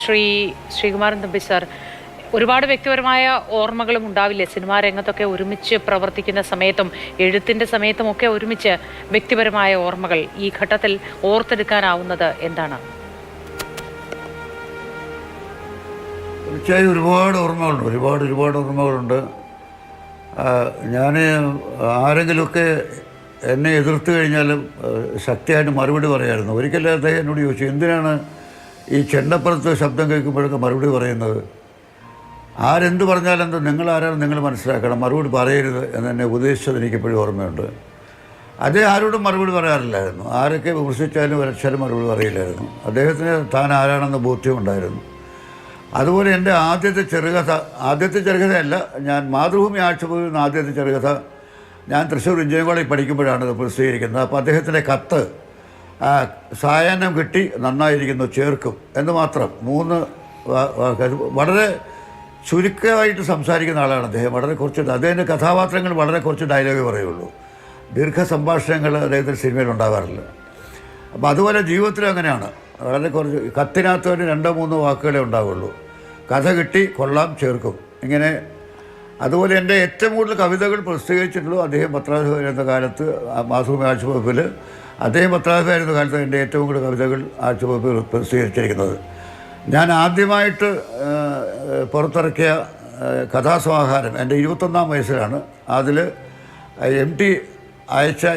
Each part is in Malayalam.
ശ്രീകുമാരൻ തമ്പി സാർ, ഒരുപാട് വ്യക്തിപരമായ ഓർമ്മകളും ഉണ്ടാവില്ലേ സിനിമാ രംഗത്തൊക്കെ ഒരുമിച്ച് പ്രവർത്തിക്കുന്ന സമയത്തും എഴുത്തിൻ്റെ സമയത്തും ഒക്കെ ഒരുമിച്ച് വ്യക്തിപരമായ ഓർമ്മകൾ ഈ ഘട്ടത്തിൽ ഓർത്തെടുക്കാനാവുന്നത് എന്താണ്? തീർച്ചയായും ഒരുപാട് ഓർമ്മകളുണ്ട്. ഞാൻ ആരെങ്കിലുമൊക്കെ എന്നെ എതിർത്ത് കഴിഞ്ഞാലും ശക്തിയായിട്ട് മറുപടി പറയായിരുന്നു. ഒരിക്കലും അദ്ദേഹം എന്നോട് ചോദിച്ചു, എന്തിനാണ് ഈ ചെണ്ടപ്പുറത്ത് ശബ്ദം കേൾക്കുമ്പോഴൊക്കെ മറുപടി പറയുന്നത്? ആരെന്ത് പറഞ്ഞാലെന്ത്, നിങ്ങളാരാണ് നിങ്ങൾ മനസ്സിലാക്കണം, മറുപടി പറയരുത് എന്നെ ഉപദേശിച്ചത് എനിക്കെപ്പോഴും ഓർമ്മയുണ്ട്. അദ്ദേഹം ആരോടും മറുപടി പറയാറില്ലായിരുന്നു. ആരൊക്കെ വിമർശിച്ചാലും ഒരക്ഷരം മറുപടി പറയില്ലായിരുന്നു. അദ്ദേഹത്തിന് താൻ ആരാണെന്ന് ബോധ്യമുണ്ടായിരുന്നു. അതുപോലെ എൻ്റെ ആദ്യത്തെ ചെറുകഥയല്ല, ഞാൻ മാതൃഭൂമി ആഴ്ചയിൽ നിന്ന് ആദ്യത്തെ ചെറുകഥ ഞാൻ തൃശ്ശൂർ എഞ്ചിനീയറിംഗ് കോളേജിൽ പഠിക്കുമ്പോഴാണ് ഇത് പ്രസിദ്ധീകരിക്കുന്നത്. അപ്പോൾ അദ്ദേഹത്തിൻ്റെ കത്ത് സായാഹ്നം കിട്ടി, നന്നായിരിക്കുന്നു, ചേർക്കും എന്ന് മാത്രം 3 വളരെ ചുരുക്കമായിട്ട് സംസാരിക്കുന്ന ആളാണ് അദ്ദേഹം. അദ്ദേഹത്തിൻ്റെ കഥാപാത്രങ്ങൾ വളരെ കുറച്ച് ഡയലോഗ് പറയുള്ളൂ. ദീർഘ സംഭാഷണങ്ങൾ അദ്ദേഹത്തിൻ്റെ സിനിമയിൽ ഉണ്ടാകാറില്ല. അപ്പോൾ അതുപോലെ ജീവിതത്തിലും അങ്ങനെയാണ്. വളരെ കുറച്ച് കത്തിനകത്ത് തന്നെ 2-3 വാക്കുകളേ ഉണ്ടാവുള്ളൂ. കഥ കിട്ടി, കൊള്ളാം, ചേർക്കും, ഇങ്ങനെ. അതുപോലെ എൻ്റെ ഏറ്റവും കൂടുതൽ കവിതകൾ പ്രസിദ്ധീകരിച്ചിട്ടുള്ളൂ അദ്ദേഹം പത്രാധിപരായിരുന്ന കാലത്ത്. മാതൃഭൂമി ആഴ്ചവകുപ്പിൽ അദ്ദേഹം പത്രാധിപരായിരുന്ന കാലത്ത് എൻ്റെ ഏറ്റവും കൂടുതൽ കവിതകൾ ആഴ്ചവകുപ്പിൽ പ്രസിദ്ധീകരിച്ചിരിക്കുന്നത്. ഞാൻ ആദ്യമായിട്ട് പുറത്തിറക്കിയ കഥാസമാഹാരം എൻ്റെ 21-ാം വയസ്സിലാണ്. അതിൽ MT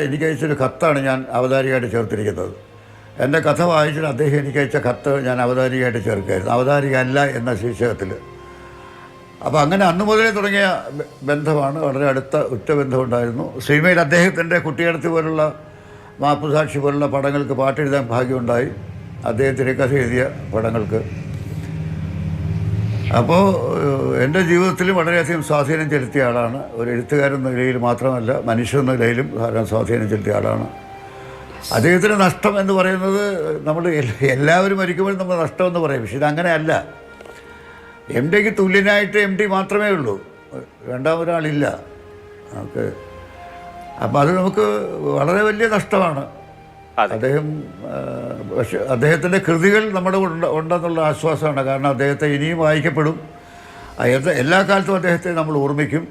എനിക്കയച്ചൊരു കത്താണ് ഞാൻ അവതാരികയായിട്ട് ചേർത്തിരിക്കുന്നത്. എൻ്റെ കഥ വായിച്ചിട്ട് അദ്ദേഹം എനിക്കയച്ച കത്ത് ഞാൻ അവതാരികയായിട്ട് ചേർക്കുകയായിരുന്നു, അവതാരിക അല്ല എന്ന ശീർഷകത്തിൽ. അപ്പോൾ അങ്ങനെ അന്നു മുതലേ തുടങ്ങിയ ബന്ധമാണ്, വളരെ അടുത്ത ഉറ്റബന്ധമുണ്ടായിരുന്നു. സിനിമയിൽ അദ്ദേഹത്തിൻ്റെ കുട്ടിയടത്ത് പോലുള്ള, മാപ്പുസാക്ഷി പോലുള്ള പടങ്ങൾക്ക് പാട്ടെഴുതാൻ ഭാഗ്യമുണ്ടായി, അദ്ദേഹം തിരക്കഥ എഴുതിയ പടങ്ങൾക്ക്. അപ്പോൾ എൻ്റെ ജീവിതത്തിൽ വളരെയധികം സ്വാധീനം ചെലുത്തിയ ആളാണ്. ഒരു എഴുത്തുകാരൻ എന്ന നിലയിൽ മാത്രമല്ല, മനുഷ്യൻ എന്ന നിലയിലും ധാരാളം സ്വാധീനം ചെലുത്തിയ ആളാണ്. അദ്ദേഹത്തിന് നഷ്ടം എന്ന് പറയുന്നത്, നമ്മൾ എല്ലാവരും മരിക്കുമ്പോഴും നമ്മൾ നഷ്ടമെന്ന് പറയും. പക്ഷേ ഇതങ്ങനെയല്ല. MTക്ക് തുല്യനായിട്ട് MT മാത്രമേ ഉള്ളൂ, രണ്ടാമതൊരാളില്ല നമുക്ക്. അപ്പോൾ അത് നമുക്ക് വളരെ വലിയ നഷ്ടമാണ്. പക്ഷേ അദ്ദേഹത്തിൻ്റെ കൃതികൾ നമ്മുടെ ഉണ്ടെന്നുള്ള ആശ്വാസമാണ്. കാരണം അദ്ദേഹത്തെ ഇനിയും വായിക്കപ്പെടും. എല്ലാ കാലത്തും അദ്ദേഹത്തെ നമ്മൾ ഓർമ്മിക്കും.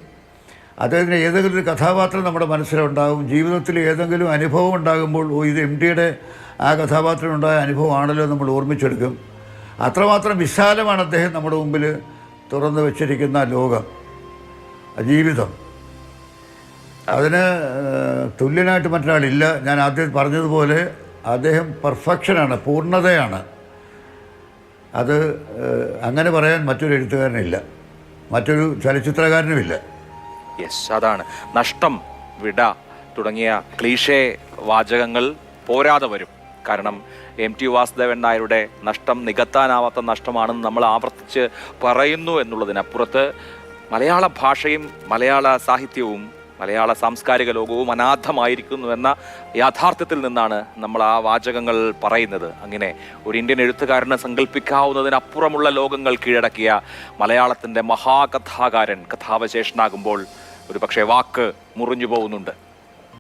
അദ്ദേഹത്തിന് ഏതെങ്കിലും ഒരു കഥാപാത്രം നമ്മുടെ മനസ്സിലുണ്ടാകും. ജീവിതത്തിൽ ഏതെങ്കിലും അനുഭവം ഉണ്ടാകുമ്പോൾ, ഇത് MTയുടെ ആ കഥാപാത്രത്തിനുണ്ടായ അനുഭവമാണല്ലോ നമ്മൾ ഓർമ്മിച്ചെടുക്കും. അത്രമാത്രം വിശാലമാണ് അദ്ദേഹം നമ്മുടെ മുമ്പിൽ തുറന്നു വച്ചിരിക്കുന്ന ലോകം, ജീവിതം. അതിന് തുല്യനായിട്ട് മറ്റൊരാളില്ല. ഞാൻ ആദ്യം പറഞ്ഞതുപോലെ അദ്ദേഹം പെർഫെക്ഷനാണ്, പൂർണ്ണതയാണ്. അത് അങ്ങനെ പറയാൻ മറ്റൊരു എഴുത്തുകാരനില്ല, മറ്റൊരു ചലച്ചിത്രകാരനുമില്ല. അതാണ് നഷ്ടം, വിട തുടങ്ങിയ ക്ലീഷേ വാചകങ്ങൾ പോരാതെ വരും. കാരണം MT വാസുദേവൻ നായരുടെ നഷ്ടം നികത്താനാവാത്ത നഷ്ടമാണെന്ന് നമ്മൾ ആവർത്തിച്ച് പറയുന്നു എന്നുള്ളതിനപ്പുറത്ത് മലയാള ഭാഷയും മലയാള സാഹിത്യവും മലയാള സാംസ്കാരിക ലോകവും അനാഥമായിരിക്കുന്നു എന്ന യാഥാർത്ഥ്യത്തിൽ നിന്നാണ് നമ്മൾ ആ വാചകങ്ങൾ പറയുന്നത്. അങ്ങനെ ഒരു ഇന്ത്യൻ എഴുത്തുകാരനെ സങ്കല്പിക്കാവുന്നതിനപ്പുറമുള്ള ലോകങ്ങൾ കീഴടക്കിയ മലയാളത്തിൻ്റെ മഹാകഥാകാരൻ കഥാവശേഷനാകുമ്പോൾ ഒരു പക്ഷേ വാക്ക് മുറിഞ്ഞു പോകുന്നുണ്ട്.